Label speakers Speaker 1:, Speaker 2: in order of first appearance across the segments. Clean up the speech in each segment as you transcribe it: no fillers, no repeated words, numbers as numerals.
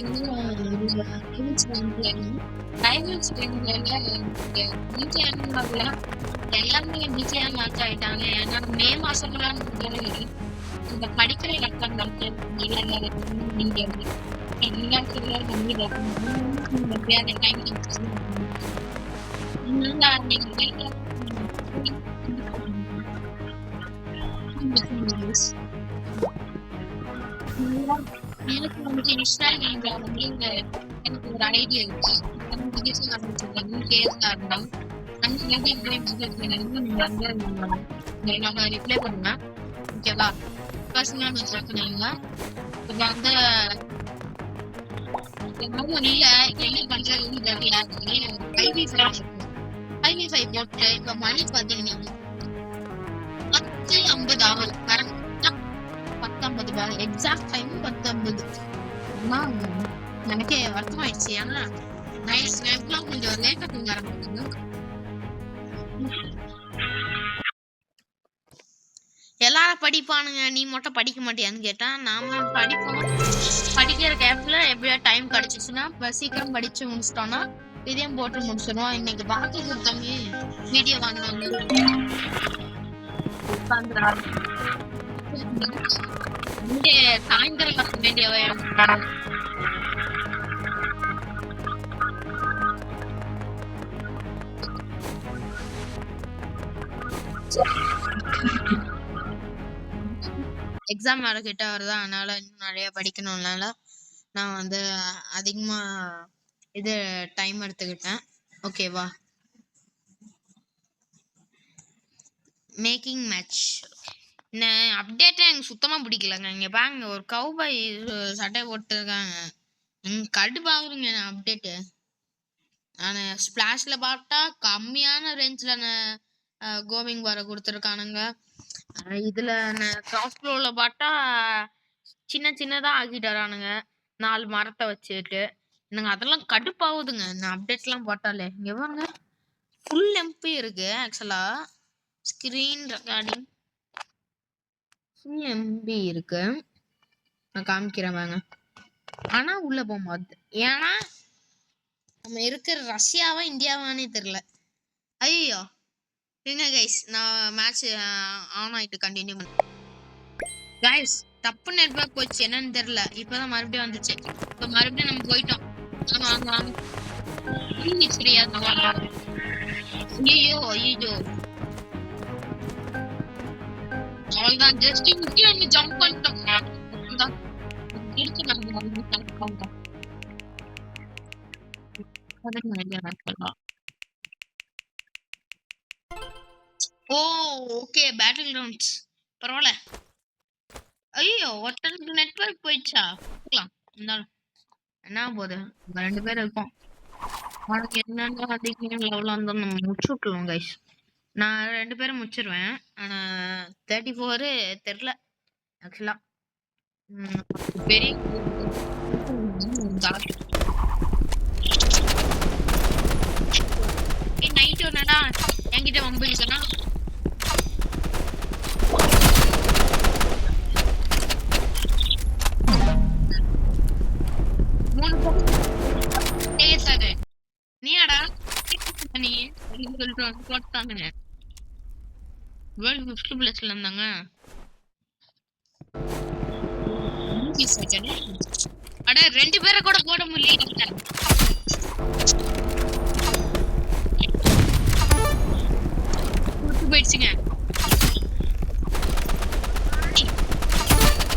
Speaker 1: இன்னும் ரீல்ஸ் வந்து டைமண்ட்ஸ் பிஜிஎம்ல எல்லாமே பிஜிஎம் மேட்ச் ஆயிட்டாங்க. ஏன்னா மே மாசம்லாம் இந்த படிக்கிற இலக்கங்கள் நீங்க எல்லாத்துல கம்மி எப்படியாவது டைம் எனக்கு வந்து இன்ஸ்டாகிராம்ல வந்து எனக்கு ஒரு ஐடியா இருக்கு. இருந்தாலும் நம்ம ரிப்ளை பண்ணுங்க. ஓகேவா? பர்சனலா மெசேஜ் பண்ணுங்க. இப்போ வந்து இல்ல என்ன பண்றது தெரியல. ஐவி5 போட்டு இப்ப மணி பாத்தீங்கன்னா 10:50 ஆகும். கரெக்டா 10:50 எக்ஸாக்ட் டைம் 10:50. எனக்கே வருத்தம் ஆயிடுச்சு. ஏன்னா நைட்லாம் கொஞ்சம் லேட்டா தூங்க ஆரம்பிக்குது. எல்லாரும் படிப்பானுங்க, நீ மட்டும் படிக்க மாட்டியான்னு கேட்டா நாம படிப்போம். படிக்கிற கேப்ல எப்படியா டைம் கிடைச்சிச்சுன்னா சீக்கிரம் படிச்சு முடிச்சிட்டோம்னா இதையும் போட்டு முடிச்சிடும். இன்னைக்கு பாக்கி கொடுத்தவங்க வீடியோ வாங்கினாங்க. சாயந்தரம் வர வேண்டியவ எக்ஸாம் வேற கிட்ட வருதா, அதனால இன்னும் நிறைய படிக்கணும்னால நான் வந்து அதிகமா இது டைம் எடுத்துக்கிட்டேன். ஓகேவா? மேக்கிங் மேட்ச் அப்டேட்டே எனக்கு சுத்தமா பிடிக்கலங்க. இங்க பாருங்க, ஒரு கவுபாய் சட்டை போட்டுருக்காங்க. கடுப்பாகுதுங்க அப்டேட்டு. நான் ஸ்பிளாஷ்ல பார்த்தா கம்மியான ரேஞ்சில் கோவிங் வர கொடுத்துருக்கானுங்க. இதுல கிராஸ் ஃப்ளோர்ல பார்த்தா சின்ன சின்னதா ஆக்கிட்டாரானுங்க 4 மரத்தை வச்சுட்டு. எனக்கு அதெல்லாம் கடுப்பாகுதுங்க நான் அப்டேட்லாம் போட்டாலே. இங்க பாருங்க, ஃபுல் எம்பி இருக்கு. ஆக்சுவலா ஸ்கிரீன் ரெக்கார்டிங் ஃபுல் எம்பி இருக்கு. நான் காமிக்கிறேன் வாங்க. ஆனா உள்ள போக மாட்டேன். ஏன்னா நம்ம இருக்கிற ரஷ்யாவா இந்தியாவானே தெரியல. ஐயோ என்ன கைஸ், நான் மேட்ச் ஆன் ஆயிட்டு கண்டினியூ பண்ண கைஸ். தப்பு நெட்வொர்க் போச்சு, என்னன்னு தெரியல. இப்பதான் மறுபடியும் வந்துச்சு. இப்ப மறுபடியும் நம்ம போயிட்டோம். ஐயோ ஐயோ அவ்வளவுதான். ஜஸ்ட் முக்கியம் ஜம்ப் பண்ணிட்டோம். ஓ ஓகே, பேட்டில் கிரவுண்ட்ஸ் பரவாயில்ல. ஐயோ ஒருத்தருக்கு நெட்வொர்க் போயிடுச்சா? இருந்தாலும் என்ன போகுது, 2 பேர் இருக்கோம். உனக்கு என்னென்ன அதிகம் லெவலில் வந்து நம்ம முடிச்சு விட்டுருவோம் கைஸ். நான் 2 பேரும் முடிச்சிருவேன். ஆனா 34 தெரியல ஆக்சுவலா. பெரிய நைட் ஒன்னடா என்கிட்ட வம்பிழுக்கனா நீடா நீ சொல்லிட்டு போட்டாங்க. வேர்ல்ட் 5th பிளேஸ்ல இருந்தாங்க. அட 2 பேரை கூட போட முடியல. போயிடுச்சுங்க.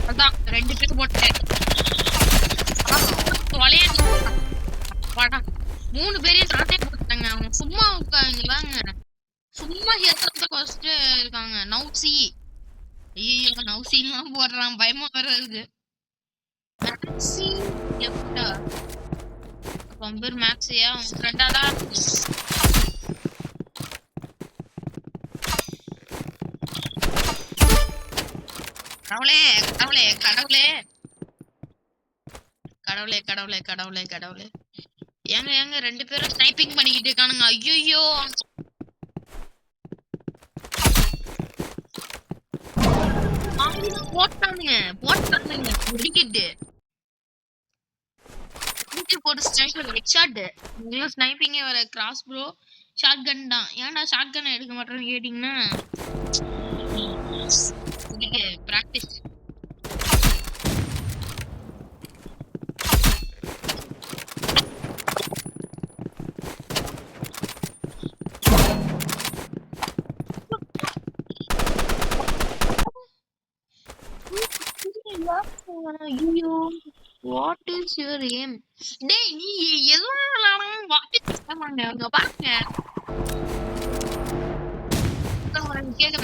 Speaker 1: அதான் 2 பேர் போட்டேன். 3 பேரையும் நானே போட்டாங்க. அவங்க சும்மா உட்காருங்களாங்க, சும்மா ஃபர்ஸ்ட் இருக்காங்க. நௌசி ஐயோ நௌசிலாம் போடுறான், பயமா வருது. பேர் மேக்ஸியா ஃப்ரெண்டா தான். கடவுளே கடவுளே கடவுளே கடவுளே கடவுளே கடவுளே கடவுளே. ஏங்க ஏங்க 2 பேரும் ஸ்னைப்பிங் பண்ணிக்கிட்டு இருக்கானுங்க. ஐயோ போட்டானுங்க முடிக்கிட்டு. போட்டு ஸ்னைப்பர் ஹெட்ஷாட். நீங்க ஸ்னைப்பிங்கே வர கிராஸ் ப்ரோ ஷாட் கன் தான். ஏன்டா ஷாட் கன் எடுக்க மாட்டேன்னு கேட்டீங்கன்னா இதுக்கு பிராக்டிஸ். ஐயோ வாட் இஸ் யுவர் ஏம்? டேய் நீ எதுவும் வாட் இஸ் பண்ணாங்க அங்க பாருங்க. கேட்க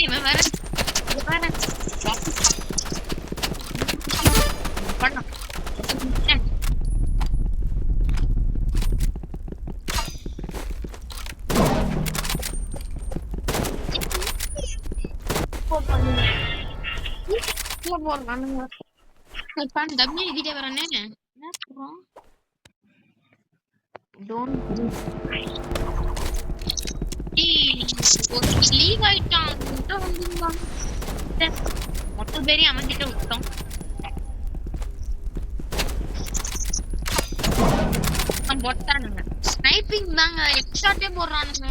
Speaker 1: இவன் வேற வேற பண்ண டம்மி எழுதிட்டே வரனே. என்ன சொல்றோம்? லீவ் ஆயிட்டான் மொத்த பேரையும் அவன் கிட்ட விட்டோம். போட்டானுங்க ஸ்னைப்பிங் தாங்க ஹெட்ஷாட்டே போடுறானுங்க.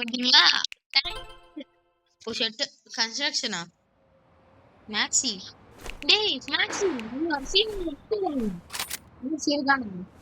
Speaker 1: பாத்தீங்களா ஒரு ஷர்ட் கன்ஸ்ட்ரக்ஷனா மேக்ஸி. டேய் மேக்ஸி சரிதானே இருக்கு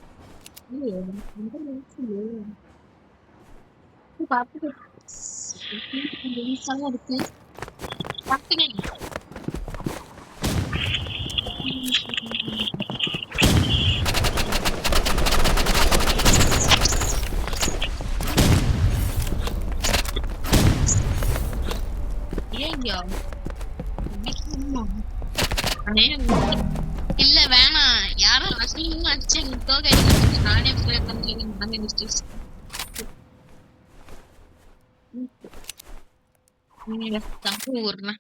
Speaker 1: இல்ல வேணாம் யாரும் அசிங்கமா அடிச்சு தோகை நானே தப்பு ஊர்னா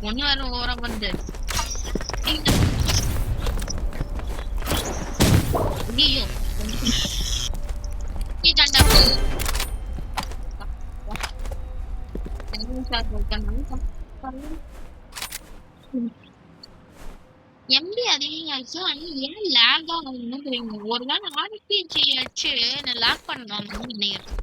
Speaker 1: பொண்ணு வேற ஓரம் வந்து எம்பி அதிகமாச்சு. ஏன் லேக் ஆகுதுன்னு தெரியுங்க. ஒரு நாள் ஆர்பிஜி வச்சு நான் லேக் பண்றாங்க நினைக்கிறேன்.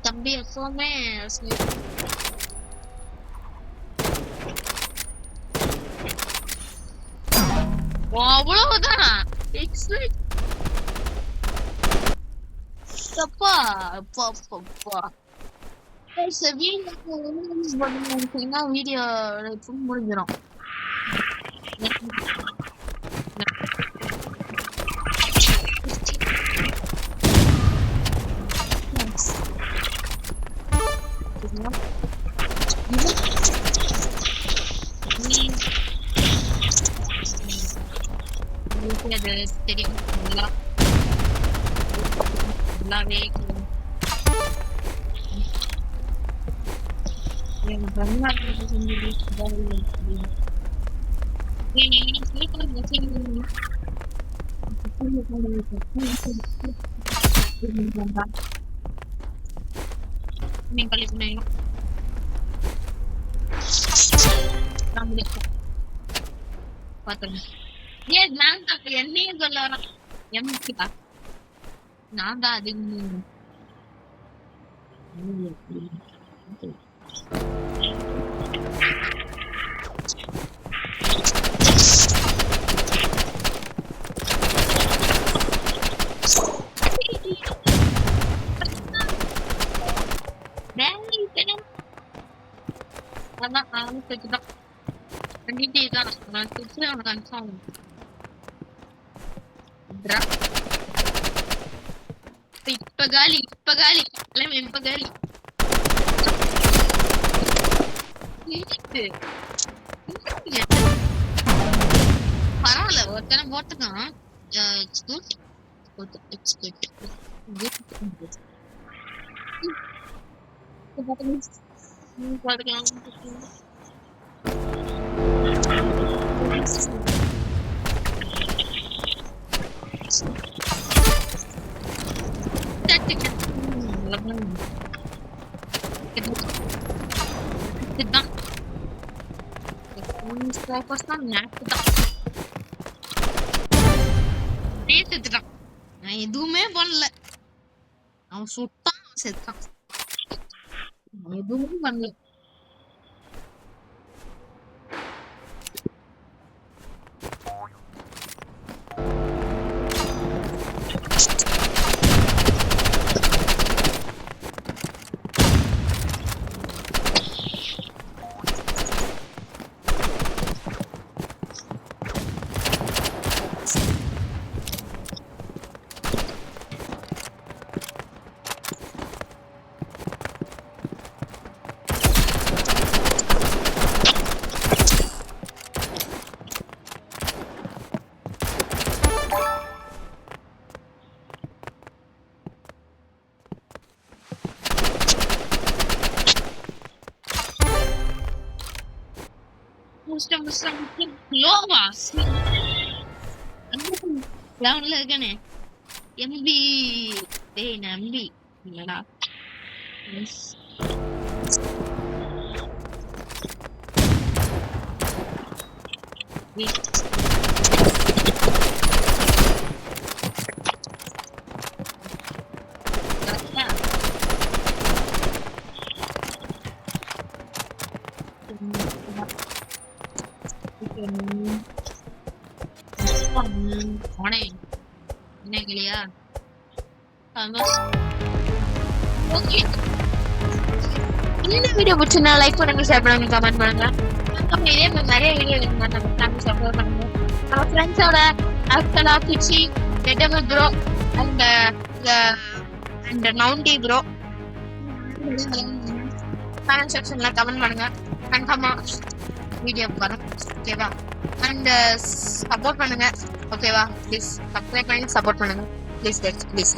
Speaker 1: தம்பி எப்பவுமே அவ்வளவுதான். அப்பா அப்பா அப்பா வீடியோ முடிஞ்சிடும். அது தெரியும் நல்லாவே என்னையும் சொல்ல நான் தான் அது இப்ப காலி இப்ப காலி பரவாயில்ல ஒருத்தனை போட்டுக்கான். நான் எதுவுமே பண்ணல. அவன் சுட்டான் செத்தான். எதுவும் பண்ணல. இருக்கானே எம்பி நம்பி இல்லடா இல்லையா? இந்த வீடியோ பிடிச்சிருந்தா லைக் பண்ணுங்க, ஷேர் பண்ணுங்க, கமெண்ட் பண்ணுங்க. அப்புறம் இதே மாதிரி நிறைய வீடியோ நம்ம சப்போர்ட் பண்ணுங்க. நம்ம ஃப்ரெண்ட்ஸோட அஸ்கலா குச்சி ரெட்டமல் ப்ரோ அண்ட் நவுண்டி ப்ரோ கமெண்ட் செக்ஷன்ல கமெண்ட் பண்ணுங்க. கன்ஃபார்மா வீடியோ வரும். ஓகேவா? அண்ட் சப்போர்ட் பண்ணுங்க. ஓகேவா? ப்ளீஸ் சப்ஸ்கிரைப் பண்ணி சப்போர்ட் பண்ணுங்க. Please please